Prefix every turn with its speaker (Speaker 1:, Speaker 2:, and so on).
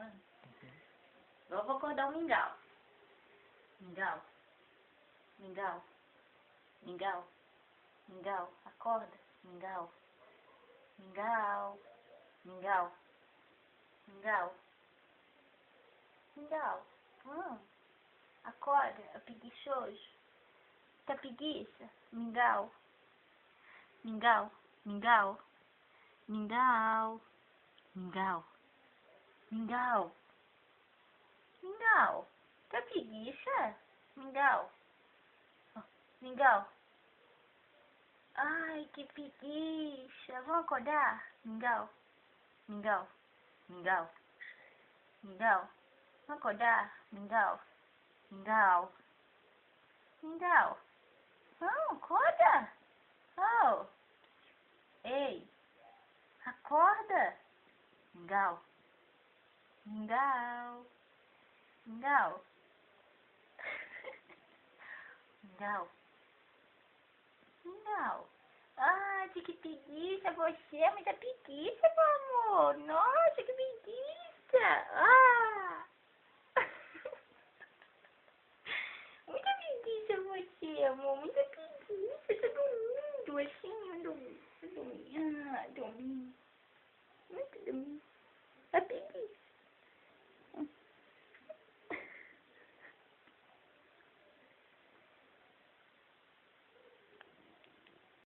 Speaker 1: chamando? Agora eu vou acordar o Mingau. Mingau. Mingau. Mingau. Mingau. Acorda. Mingau. Mingau. Mingau. Mingau. Mingau. Acorda, é preguiçoso. Tá preguiça? Mingau. Mingau. Mingau. Mingau. Mingau. Mingau. Mingau. Tá preguiça? Mingau. Mingau. Ai, que preguiça. Vamos acordar? Mingau. Mingau. Mingau. Mingau. Vamos acordar? Mingau. Mingau. Mingau. Não, acorda. Oh. Ei. Acorda. Mingau. Mingau. Mingau. Mingau. Mingau. Ah, que preguiça você, muita preguiça, meu amor. Nossa, que preguiça. Ah. Muita preguiça você, amor. Muita preguiça. Tô dormindo assim, eu dormi. Ah, dormi.